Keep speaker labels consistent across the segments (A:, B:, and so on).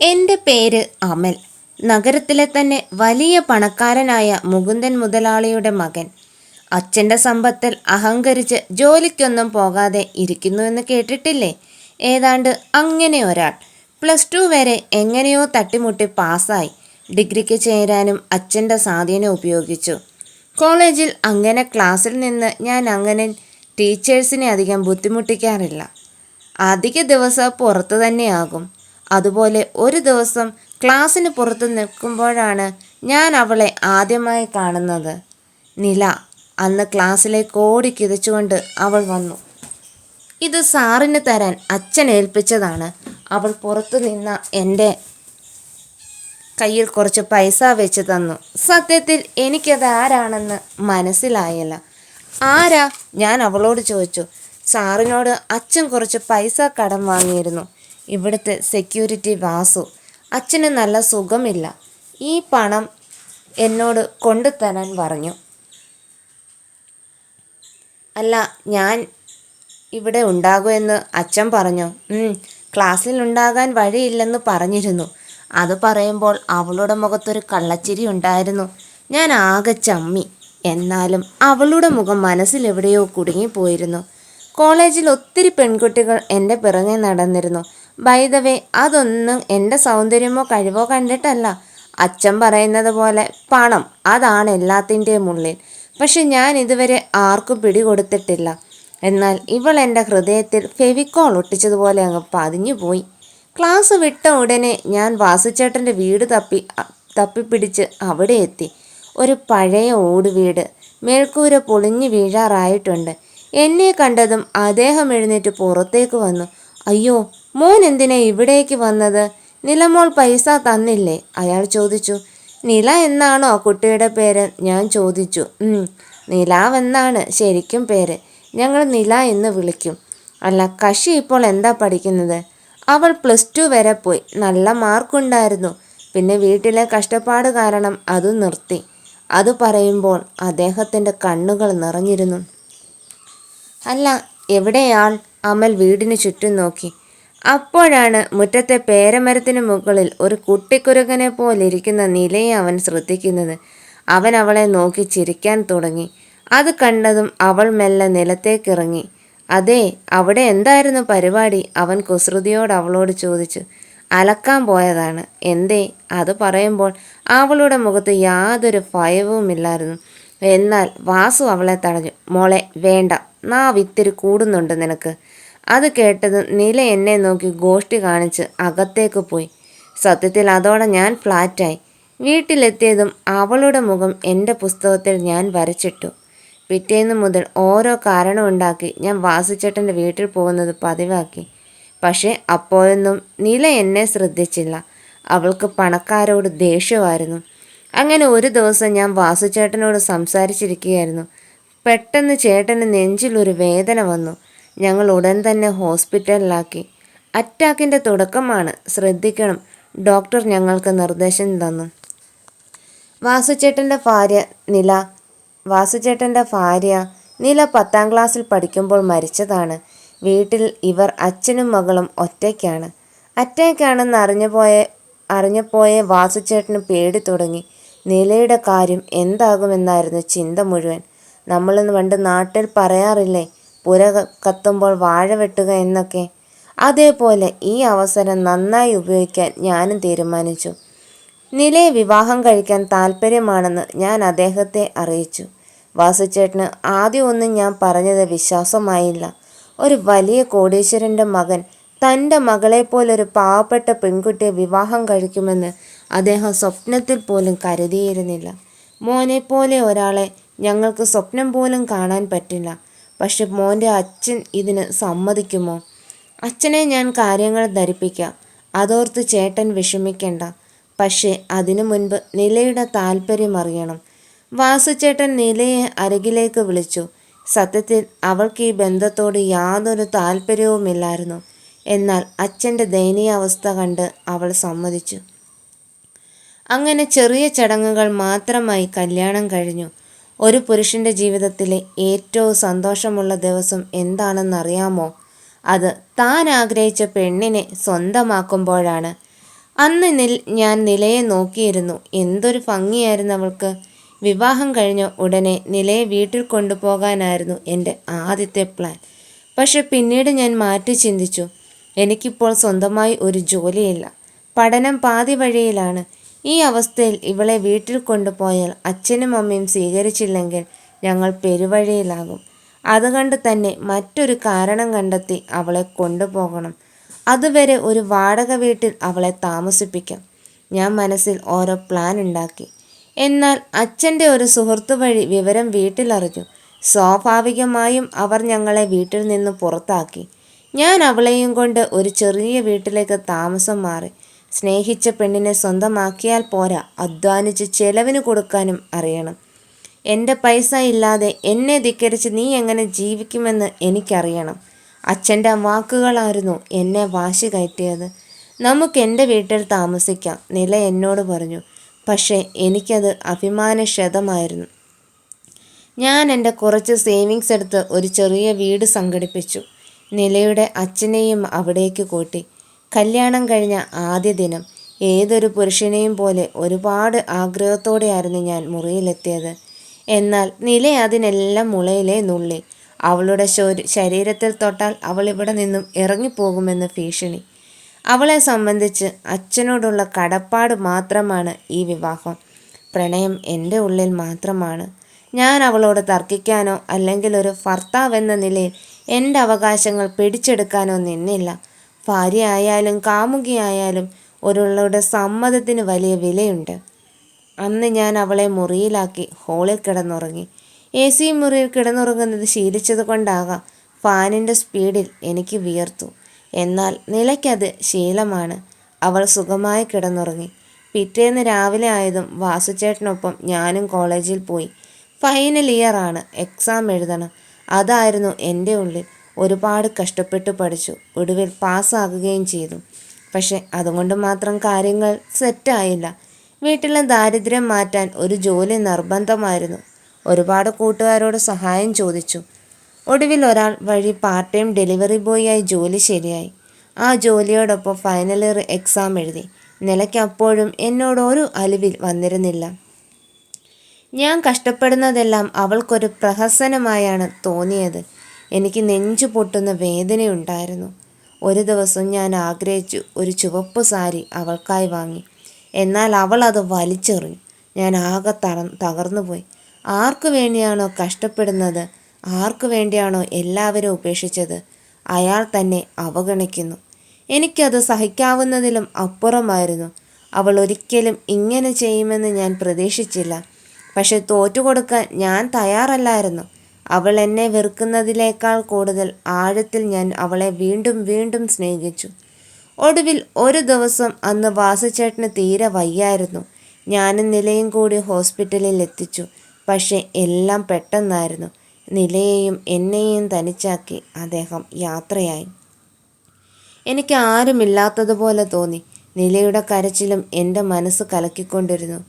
A: എൻ്റെ പേര് അമൽ. നഗരത്തിലെ തന്നെ വലിയ പണക്കാരനായ മുകുന്ദൻ മുതലാളിയുടെ മകൻ. അച്ഛൻ്റെ സമ്പത്തിൽ അഹങ്കരിച്ച് ജോലിക്കൊന്നും പോകാതെ ഇരിക്കുന്നുവെന്ന് കേട്ടിട്ടില്ലേ? ഏതാണ്ട് അങ്ങനെ ഒരാൾ. +2 വരെ എങ്ങനെയോ തട്ടിമുട്ടി പാസ്സായി. ഡിഗ്രിക്ക് ചേരാനും അച്ഛൻ്റെ സ്വാധീനം ഉപയോഗിച്ചു. കോളേജിൽ അങ്ങനെ ക്ലാസ്സിൽ നിന്ന് ഞാൻ അങ്ങനെ ടീച്ചേഴ്സിനെ അധികം ബുദ്ധിമുട്ടിക്കാറില്ല. അധിക ദിവസം പുറത്തു തന്നെയാകും. അതുപോലെ ഒരു ദിവസം ക്ലാസ്സിന് പുറത്ത് നിൽക്കുമ്പോഴാണ് ഞാൻ അവളെ ആദ്യമായി കാണുന്നത്. നില. അന്ന് ക്ലാസ്സിലേക്ക് ഓടി കിതച്ചുകൊണ്ട് അവൾ വന്നു. ഇത് സാറിന് തരാൻ അച്ഛൻ ഏൽപ്പിച്ചതാണ്. അവൾ പുറത്തു നിന്ന എൻ്റെ കയ്യിൽ കുറച്ച് പൈസ വെച്ച് തന്നു. സത്യത്തിൽ എനിക്കത് ആരാണെന്ന് മനസ്സിലായില്ല. ആരാ? ഞാൻ അവളോട് ചോദിച്ചു. സാറിനോട് അച്ഛൻ കുറച്ച് പൈസ കടം വാങ്ങിയിരുന്നു. ഇവിടുത്തെ സെക്യൂരിറ്റി വാസു. അച്ഛന് നല്ല സുഖമില്ല. ഈ പണം എന്നോട് കൊണ്ടുതരാൻ പറഞ്ഞു. അല്ല, ഞാൻ ഇവിടെ ഉണ്ടാകുമെന്ന് അച്ഛൻ പറഞ്ഞു. ക്ലാസ്സിൽ ഉണ്ടാകാൻ വഴിയില്ലെന്ന് പറഞ്ഞിരുന്നു. അത് പറയുമ്പോൾ അവളുടെ മുഖത്തൊരു കള്ളച്ചിരി ഉണ്ടായിരുന്നു. ഞാൻ ആകെ ചമ്മി. എന്നാലും അവളുടെ മുഖം മനസ്സിലെവിടെയോ കുടുങ്ങിപ്പോയിരുന്നു. കോളേജിൽ ഒത്തിരി പെൺകുട്ടികൾ എൻ്റെ പിറകെ നടന്നിരുന്നു. ബൈ ദ വേ, അതൊന്നും എൻ്റെ സൗന്ദര്യമോ കഴിവോ കണ്ടിട്ടല്ല. അച്ഛൻ പറയുന്നത് പോലെ പണം അതാണ് എല്ലാത്തിൻ്റെയും ഉള്ളിൽ. പക്ഷെ ഞാൻ ഇതുവരെ ആർക്കും പിടികൊടുത്തിട്ടില്ല. എന്നാൽ ഇവൾ എൻ്റെ ഹൃദയത്തിൽ ഫെവിക്കോൾ ഒട്ടിച്ചതുപോലെ അങ്ങ് പതിഞ്ഞുപോയി. ക്ലാസ് വിട്ട ഉടനെ ഞാൻ വാസുചേട്ടൻ്റെ വീട് തപ്പിപ്പിടിച്ച് അവിടെ എത്തി. ഒരു പഴയ ഓട് വീട്. മേൽക്കൂര പൊളിഞ്ഞു വീഴാറായിട്ടുണ്ട്. എന്നെ കണ്ടതും അദ്ദേഹം എഴുന്നേറ്റ് പുറത്തേക്ക് വന്നു. അയ്യോ, മോൻ എന്തിനാ ഇവിടേക്ക് വന്നത്? നിലമോൾ പൈസ തന്നില്ലേ? അയാൾ ചോദിച്ചു. നില എന്നാണോ കുട്ടിയുടെ പേര്? ഞാൻ ചോദിച്ചു. നിലാവെന്നാണ് ശരിക്കും പേര്. ഞങ്ങൾ നില എന്ന് വിളിക്കും. അല്ല, കക്ഷി ഇപ്പോൾ എന്താ പഠിക്കുന്നത്? അവൾ +2 വരെ പോയി. നല്ല മാർക്കുണ്ടായിരുന്നു. പിന്നെ വീട്ടിലെ കഷ്ടപ്പാട് കാരണം അത് നിർത്തി. അത് പറയുമ്പോൾ അദ്ദേഹത്തിൻ്റെ കണ്ണുകൾ നിറഞ്ഞിരുന്നു. അല്ല, എവിടെയാൾ? അമൽ വീടിന് ചുറ്റും നോക്കി. അപ്പോഴാണ് മുറ്റത്തെ പേരമരത്തിന് മുകളിൽ ഒരു കുട്ടിക്കുരകനെ പോലിരിക്കുന്ന നിലയെ അവൻ ശ്രദ്ധിക്കുന്നത്. അവൻ അവളെ നോക്കി ചിരിക്കാൻ തുടങ്ങി. അത് കണ്ടതും അവൾ മെല്ലെ നിലത്തേക്കിറങ്ങി. അതെ, അവിടെ എന്തായിരുന്നു പരിപാടി? അവൻ കുസൃതിയോട് അവളോട് ചോദിച്ചു. അലക്കാൻ പോയതാണ്. എന്തേ? അത് പറയുമ്പോൾ അവളുടെ മുഖത്ത് യാതൊരു ഭയവുമില്ലായിരുന്നു. എന്നാൽ വാസു അവളെ തടഞ്ഞു. മോളെ, വേണ്ട, നാവിത്തിരി കൂടുന്നുണ്ട് നിനക്ക്. അത് കേട്ടതും നില എന്നെ നോക്കി ഗോഷ്ടി കാണിച്ച് അകത്തേക്ക് പോയി. സത്യത്തിൽ അതോടെ ഞാൻ ഫ്ലാറ്റായി. വീട്ടിലെത്തിയതും അവളുടെ മുഖം എൻ്റെ പുസ്തകത്തിൽ ഞാൻ വരച്ചിട്ടു. പിറ്റേന്ന് മുതൽ ഓരോ കാരണമുണ്ടാക്കി ഞാൻ വാസുചേട്ടൻ്റെ വീട്ടിൽ പോകുന്നത് പതിവാക്കി. പക്ഷേ അപ്പോഴൊന്നും നില എന്നെ ശ്രദ്ധിച്ചില്ല. അവൾക്ക് പണക്കാരോട് ദേഷ്യമായിരുന്നു. അങ്ങനെ ഒരു ദിവസം ഞാൻ വാസുചേട്ടനോട് സംസാരിച്ചിരിക്കുകയായിരുന്നു. പെട്ടെന്ന് ചേട്ടന് നെഞ്ചിലൊരു വേദന വന്നു. ഞങ്ങൾ ഉടൻ തന്നെ ഹോസ്പിറ്റലിലാക്കി. അറ്റാക്കിൻ്റെ തുടക്കമാണ്, ശ്രദ്ധിക്കണം. ഡോക്ടർ ഞങ്ങൾക്ക് നിർദ്ദേശം തന്നു. വാസുചേട്ടൻ്റെ ഭാര്യ നില 10ാം ക്ലാസ്സിൽ പഠിക്കുമ്പോൾ മരിച്ചതാണ്. വീട്ടിൽ ഇവർ അച്ഛനും മകളും ഒറ്റയ്ക്കാണ്. അറ്റാക്കാണെന്ന് അറിഞ്ഞപ്പോയേ വാസുചേട്ടന് പേടി തുടങ്ങി. നിലയുടെ കാര്യം എന്താകുമെന്നായിരുന്നു ചിന്ത മുഴുവൻ. നമ്മളിന്ന് പണ്ട് നാട്ടിൽ പറയാറില്ലേ, പുര കത്തുമ്പോൾ വാഴ വെട്ടുക എന്നൊക്കെ. അതേപോലെ ഈ അവസരം നന്നായി ഉപയോഗിക്കാൻ ഞാനും തീരുമാനിച്ചു. നിലയെ വിവാഹം കഴിക്കാൻ താല്പര്യമാണെന്ന് ഞാൻ അദ്ദേഹത്തെ അറിയിച്ചു. വാസുചേട്ടന് ആദ്യമൊന്നും ഞാൻ പറഞ്ഞത് വിശ്വാസമായില്ല. ഒരു വലിയ കോടീശ്വരൻ്റെ മകൻ തൻ്റെ മകളെപ്പോലൊരു പാവപ്പെട്ട പെൺകുട്ടിയെ വിവാഹം കഴിക്കുമെന്ന് അദ്ദേഹം സ്വപ്നത്തിൽ പോലും കരുതിയിരുന്നില്ല. മോനെപ്പോലെ ഒരാളെ ഞങ്ങൾക്ക് സ്വപ്നം പോലും കാണാൻ പറ്റില്ല. പക്ഷെ മോൻ്റെ അച്ഛൻ ഇതിന് സമ്മതിക്കുമോ? അച്ഛനെ ഞാൻ കാര്യങ്ങൾ ധരിപ്പിക്കാം. അതോർത്ത് ചേട്ടൻ വിഷമിക്കണ്ട. പക്ഷേ അതിനു മുൻപ് നിലയുടെ താല്പര്യം അറിയണം. വാസുചേട്ടൻ നിലയെ അരികിലേക്ക് വിളിച്ചു. സത്യത്തിൽ അവൾക്ക് ഈ ബന്ധത്തോട് യാതൊരു താല്പര്യവുമില്ലായിരുന്നു. എന്നാൽ അച്ഛൻ്റെ ദയനീയാവസ്ഥ കണ്ട് അവൾ സമ്മതിച്ചു. അങ്ങനെ ചെറിയ ചടങ്ങുകൾ മാത്രമായി കല്യാണം കഴിഞ്ഞു. ഒരു പുരുഷൻ്റെ ജീവിതത്തിലെ ഏറ്റവും സന്തോഷമുള്ള ദിവസം എന്താണെന്നറിയാമോ? അത് താൻ ആഗ്രഹിച്ച പെണ്ണിനെ സ്വന്തമാക്കുമ്പോഴാണ്. അന്ന് ഞാൻ നിലയെ നോക്കിയിരുന്നു. എന്തൊരു ഭംഗിയായിരുന്നു അവൾക്ക്. വിവാഹം കഴിഞ്ഞ ഉടനെ നിലയെ വീട്ടിൽ കൊണ്ടുപോകാനായിരുന്നു എൻ്റെ ആദ്യത്തെ പ്ലാൻ. പക്ഷെ പിന്നീട് ഞാൻ മാറ്റി ചിന്തിച്ചു. എനിക്കിപ്പോൾ സ്വന്തമായി ഒരു ജോലിയില്ല. പഠനം പാതി വഴിയിലാണ്. ഈ അവസ്ഥയിൽ ഇവളെ വീട്ടിൽ കൊണ്ടുപോയാൽ അച്ഛനും അമ്മയും സ്വീകരിച്ചില്ലെങ്കിൽ ഞങ്ങൾ പെരുവഴിയിലാകും. അതുകൊണ്ട് തന്നെ മറ്റൊരു കാരണം കണ്ടെത്തി അവളെ കൊണ്ടുപോകണം. അതുവരെ ഒരു വാടക വീട്ടിൽ അവളെ താമസിപ്പിക്കാം. ഞാൻ മനസ്സിൽ ഓരോ പ്ലാൻ ഉണ്ടാക്കി. എന്നാൽ അച്ഛൻ്റെ ഒരു സുഹൃത്തു വഴി വിവരം വീട്ടിലറിഞ്ഞു. സ്വാഭാവികമായും അവർ ഞങ്ങളെ വീട്ടിൽ നിന്ന് പുറത്താക്കി. ഞാൻ അവളെയും കൊണ്ട് ഒരു ചെറിയ വീട്ടിലേക്ക് താമസം മാറി. സ്നേഹിച്ച പെണ്ണിനെ സ്വന്തമാക്കിയാൽ പോരാ, അധ്വാനിച്ച് ചെലവിന് കൊടുക്കാനും അറിയണം. എൻ്റെ പൈസ ഇല്ലാതെ എന്നെ ധിക്കരിച്ച് നീ എങ്ങനെ ജീവിക്കുമെന്ന് എനിക്കറിയണം. അച്ഛൻ്റെ വാക്കുകളായിരുന്നു എന്നെ വാശി കയറ്റിയത്. നമുക്ക് എൻ്റെ വീട്ടിൽ താമസിക്കാം, നില എന്നോട് പറഞ്ഞു. പക്ഷേ എനിക്കത് അഭിമാനക്ഷതമായിരുന്നു. ഞാൻ എൻ്റെ കുറച്ച് സേവിങ്സ് എടുത്ത് ഒരു ചെറിയ വീട് സംഘടിപ്പിച്ചു. നിലയുടെ അച്ഛനെയും അവിടേക്ക് കൂട്ടി. കല്യാണം കഴിഞ്ഞ ആദ്യ ദിനം ഏതൊരു പുരുഷനെയും പോലെ ഒരുപാട് ആഗ്രഹത്തോടെയായിരുന്നു ഞാൻ മുറിയിലെത്തിയത്. എന്നാൽ നില അതിനെല്ലാം മുളയിലെ നുള്ളി. അവളുടെ ശരീരത്തിൽ തൊട്ടാൽ അവൾ ഇവിടെ നിന്നും ഇറങ്ങിപ്പോകുമെന്ന് ഭീഷണി. അവളെ സംബന്ധിച്ച് അച്ഛനോടുള്ള കടപ്പാട് മാത്രമാണ് ഈ വിവാഹം. പ്രണയം എൻ്റെ ഉള്ളിൽ മാത്രമാണ്. ഞാൻ അവളോട് തർക്കിക്കാനോ അല്ലെങ്കിൽ ഒരു ഭർത്താവെന്ന നിലയിൽ എൻ്റെ അവകാശങ്ങൾ പിടിച്ചെടുക്കാനോ നിന്നില്ല. ഭാര്യയായാലും കാമുകിയായാലും ഒരാളുടെ സമ്മതത്തിന് വലിയ വിലയുണ്ട്. അന്ന് ഞാൻ അവളെ മുറിയിലാക്കി ഹോളിൽ കിടന്നുറങ്ങി. AC മുറിയിൽ കിടന്നുറങ്ങുന്നത് ശീലിച്ചത് കൊണ്ടാകാം ഫാനിൻ്റെ സ്പീഡിൽ എനിക്ക് വിയർത്തു. എന്നാൽ നിലയ്ക്കത് ശീലമാണ്. അവൾ സുഖമായി കിടന്നുറങ്ങി. പിറ്റേന്ന് രാവിലെ ആയതും വാസുചേട്ടനൊപ്പം ഞാനും കോളേജിൽ പോയി. ഫൈനൽ ഇയർ ആണ്, എക്സാം എഴുതണം. അതായിരുന്നു എൻ്റെ ഉള്ളിൽ. ഒരുപാട് കഷ്ടപ്പെട്ട് പഠിച്ചു, ഒടുവിൽ പാസ്സാകുകയും ചെയ്തു. പക്ഷെ അതുകൊണ്ട് മാത്രം കാര്യങ്ങൾ സെറ്റായില്ല. വീട്ടിലെ ദാരിദ്ര്യം മാറ്റാൻ ഒരു ജോലി നിർബന്ധമായിരുന്നു. ഒരുപാട് കൂട്ടുകാരോട് സഹായം ചോദിച്ചു. ഒടുവിൽ ഒരാൾ വഴി പാർട്ട് ടൈം ഡെലിവറി ബോയിയായി ജോലി ശരിയായി. ആ ജോലിയോടൊപ്പം ഫൈനൽ ഇയർ എക്സാം എഴുതി. നിലയ്ക്ക് അപ്പോഴും എന്നോട് ഒരു അലിവിൽ വന്നിരുന്നില്ല. ഞാൻ കഷ്ടപ്പെടുന്നതെല്ലാം അവൾക്കൊരു പ്രഹസനമായാണ് തോന്നിയത്. എനിക്ക് നെഞ്ചു പൊട്ടുന്ന വേദനയുണ്ടായിരുന്നു. ഒരു ദിവസം ഞാൻ ആഗ്രഹിച്ചു ഒരു ചുവപ്പ് സാരി അവൾക്കായി വാങ്ങി. എന്നാൽ അവൾ അത് വലിച്ചെറിഞ്ഞു. ഞാൻ ആകെ തകർന്നുപോയി. ആർക്കു വേണ്ടിയാണോ കഷ്ടപ്പെടുന്നത്, ആർക്കു വേണ്ടിയാണോ എല്ലാവരും ഉപേക്ഷിച്ചത്, അയാൾ തന്നെ അവഗണിക്കുന്നു. എനിക്കത് സഹിക്കാവുന്നതിലും അപ്പുറമായിരുന്നു. അവൾ ഒരിക്കലും ഇങ്ങനെ ചെയ്യുമെന്ന് ഞാൻ പ്രതീക്ഷിച്ചില്ല. പക്ഷെ തോറ്റുകൊടുക്കാൻ ഞാൻ തയ്യാറല്ലായിരുന്നു. അവൾ എന്നെ വെറുക്കുന്നതിനേക്കാൾ കൂടുതൽ ആഴത്തിൽ ഞാൻ അവളെ വീണ്ടും വീണ്ടും സ്നേഹിച്ചു. ഒടുവിൽ ഒരു ദിവസം അന്ന് വാസുചേട്ടന് തീരെ വയ്യായിരുന്നു. ഞാനും നിലയും കൂടി ഹോസ്പിറ്റലിൽ എത്തിച്ചു. പക്ഷെ എല്ലാം പെട്ടെന്നായിരുന്നു. നിലയെയും എന്നെയും തനിച്ചാക്കി അദ്ദേഹം യാത്രയായി. എനിക്ക് ആരുമില്ലാത്തതുപോലെ തോന്നി. നിലയുടെ കരച്ചിലും എൻ്റെ മനസ്സ് കലക്കിക്കൊണ്ടിരുന്നു.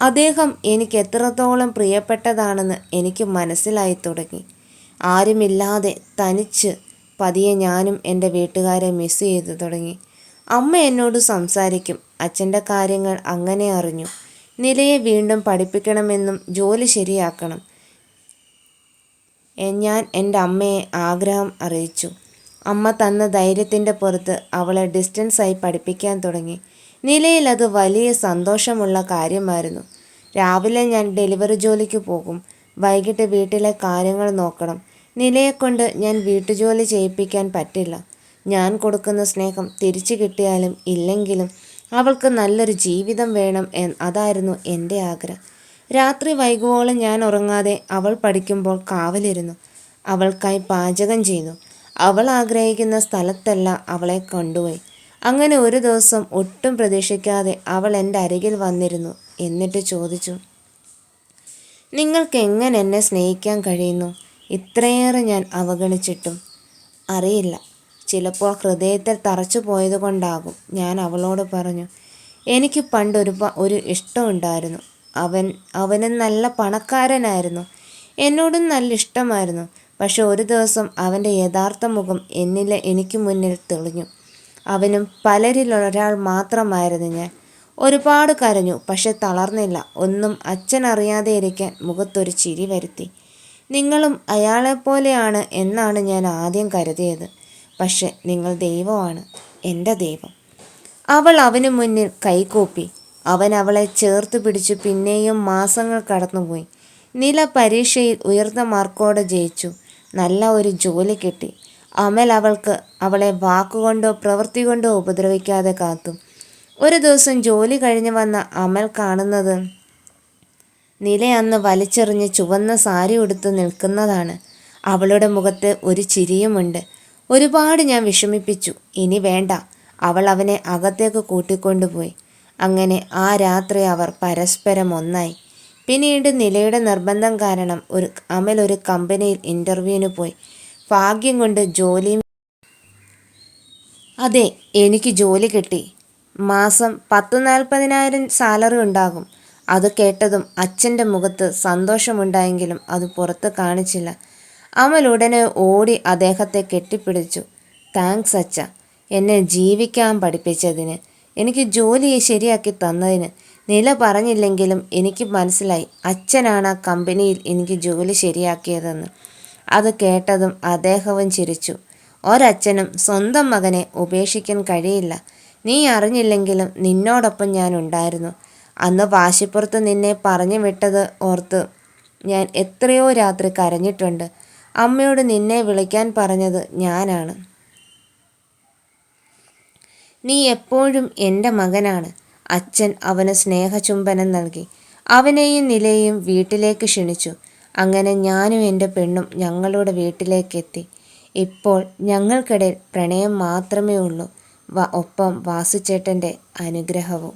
A: അദ്ദേഹം എനിക്ക് എത്രത്തോളം പ്രിയപ്പെട്ടതാണെന്ന് എനിക്ക് മനസ്സിലായി തുടങ്ങി. ആരുമില്ലാതെ തനിച്ച് പതിയെ ഞാനും എൻ്റെ വീട്ടുകാരെ മിസ് ചെയ്തു തുടങ്ങി. അമ്മ എന്നോട് സംസാരിക്കും. അച്ഛൻ്റെ കാര്യങ്ങൾ അങ്ങനെ അറിഞ്ഞു. നിലയെ വീണ്ടും പഠിപ്പിക്കണമെന്നും ജോലി ശരിയാക്കണം ഞാൻ എൻ്റെ അമ്മയെ ആഗ്രഹം അറിയിച്ചു. അമ്മ തന്ന ധൈര്യത്തിൻ്റെ പുറത്ത് അവളെ ഡിസ്റ്റൻസായി പഠിപ്പിക്കാൻ തുടങ്ങി. നിലയിൽ അത് വലിയ സന്തോഷമുള്ള കാര്യമായിരുന്നു. രാവിലെ ഞാൻ ഡെലിവറി ജോലിക്ക് പോകും. വൈകിട്ട് വീട്ടിലെ കാര്യങ്ങൾ നോക്കണം. നിലയെക്കൊണ്ട് ഞാൻ വീട്ടുജോലി ചെയ്യിപ്പിക്കാൻ പറ്റില്ല. ഞാൻ കൊടുക്കുന്ന സ്നേഹം തിരിച്ചു കിട്ടിയാലും ഇല്ലെങ്കിലും അവൾക്ക് നല്ലൊരു ജീവിതം വേണം അതായിരുന്നു എൻ്റെ ആഗ്രഹം. രാത്രി വൈകുവോളം ഞാൻ ഉറങ്ങാതെ അവൾ പഠിക്കുമ്പോൾ കാവലിരുന്നു. അവൾക്കായി പാചകം ചെയ്തു. അവൾ ആഗ്രഹിക്കുന്ന സ്ഥലത്തെല്ലാം അവളെ കൊണ്ടുപോയി. അങ്ങനെ ഒരു ദിവസം ഒട്ടും പ്രതീക്ഷിക്കാതെ അവൾ എൻ്റെ അരികിൽ വന്നിരുന്നു. എന്നിട്ട് ചോദിച്ചു, നിങ്ങൾക്ക് എങ്ങനെ എന്നെ സ്നേഹിക്കാൻ കഴിയുന്നു? ഇത്രയേറെ ഞാൻ അവഗണിച്ചിട്ടും. അറിയില്ല, ചിലപ്പോൾ ഹൃദയത്തിൽ തറച്ചു പോയതുകൊണ്ടാകും. ഞാൻ അവളോട് പറഞ്ഞു. എനിക്ക് പണ്ട് ഒരു ഇഷ്ടമുണ്ടായിരുന്നു. അവന് നല്ല പണക്കാരനായിരുന്നു. എന്നോടും നല്ല ഇഷ്ടമായിരുന്നു. പക്ഷെ ഒരു ദിവസം അവൻ്റെ യഥാർത്ഥ മുഖം എനിക്ക് മുന്നിൽ തെളിഞ്ഞു. അവനും പലരിലൊരാൾ മാത്രമായിരുന്നു ഞാൻ. ഒരുപാട് കരഞ്ഞു, പക്ഷെ തളർന്നില്ല. ഒന്നും അച്ഛൻ അറിയാതെ ഇരിക്കാൻ മുഖത്തൊരു ചിരി വരുത്തി. നിങ്ങളും അയാളെപ്പോലെയാണ് എന്നാണ് ഞാൻ ആദ്യം കരുതിയത്. പക്ഷെ നിങ്ങൾ ദൈവമാണ്, എൻ്റെ ദൈവം. അവൾ അവനു മുന്നിൽ കൈകൂപ്പി. അവൻ അവളെ ചേർത്ത് പിടിച്ചു. പിന്നെയും മാസങ്ങൾ കടന്നുപോയി. നില പരീക്ഷയിൽ ഉയർന്ന മാർക്കോടെ ജയിച്ചു. നല്ല ഒരു ജോലി കിട്ടി. അമൽ അവളെ വാക്കുകൊണ്ടോ പ്രവൃത്തി കൊണ്ടോ ഉപദ്രവിക്കാതെ കാത്തു. ഒരു ദിവസം ജോലി കഴിഞ്ഞ് വന്ന അമൽ കാണുന്നത് നില അന്ന് വലിച്ചെറിഞ്ഞ് ചുവന്ന സാരി ഉടുത്ത് നിൽക്കുന്നതാണ്. അവളുടെ മുഖത്ത് ഒരു ചിരിയുമുണ്ട്. ഒരുപാട് ഞാൻ വിഷമിപ്പിച്ചു, ഇനി വേണ്ട. അവൾ അവനെ അകത്തേക്ക് കൂട്ടിക്കൊണ്ടുപോയി. അങ്ങനെ ആ രാത്രി അവർ പരസ്പരം ഒന്നായി. പിന്നീട് നിലയുടെ നിർബന്ധം കാരണം അമൽ ഒരു കമ്പനിയിൽ ഇൻ്റർവ്യൂവിന് പോയി. ഭാഗ്യം കൊണ്ട് ജോലിയും. അതെ, എനിക്ക് ജോലി കിട്ടി. മാസം 10-40,000 സാലറി ഉണ്ടാകും. അത് കേട്ടതും അച്ഛൻ്റെ മുഖത്ത് സന്തോഷമുണ്ടായെങ്കിലും അത് പുറത്ത് കാണിച്ചില്ല. അമൽ ഉടനെ ഓടി അദ്ദേഹത്തെ കെട്ടിപ്പിടിച്ചു. താങ്ക്സ് അച്ഛ, എന്നെ ജീവിക്കാൻ പഠിപ്പിച്ചതിന്, എനിക്ക് ജോലി ശരിയാക്കി തന്നതിന്. നില പറഞ്ഞില്ലെങ്കിലും എനിക്ക് മനസ്സിലായി, അച്ഛനാണ് ആ കമ്പനിയിൽ എനിക്ക് ജോലി ശരിയാക്കിയതെന്ന്. അത് കേട്ടതും അദ്ദേഹവും ചിരിച്ചു. ഒരച്ഛനും സ്വന്തം മകനെ ഉപേക്ഷിക്കാൻ കഴിയില്ല. നീ അറിഞ്ഞില്ലെങ്കിലും നിന്നോടൊപ്പം ഞാൻ ഉണ്ടായിരുന്നു. അന്ന് വാശിപ്പുറത്ത് നിന്നെ പറഞ്ഞു വിട്ടത് ഓർത്ത് ഞാൻ എത്രയോ രാത്രി കരഞ്ഞിട്ടുണ്ട്. അമ്മയോട് നിന്നെ വിളിക്കാൻ പറഞ്ഞത് ഞാനാണ്. നീ എപ്പോഴും എൻ്റെ മകനാണ്. അച്ഛൻ അവന് സ്നേഹചുംബനം നൽകി. അവനെയും നിലയെയും വീട്ടിലേക്ക് ക്ഷണിച്ചു. അങ്ങനെ ഞാനും എൻ്റെ പെണ്ണും ഞങ്ങളുടെ വീട്ടിലേക്കെത്തി. ഇപ്പോൾ ഞങ്ങൾക്കിടയിൽ പ്രണയം മാത്രമേ ഉള്ളൂ, ഒപ്പം വാസുചേട്ടൻ്റെ അനുഗ്രഹവും.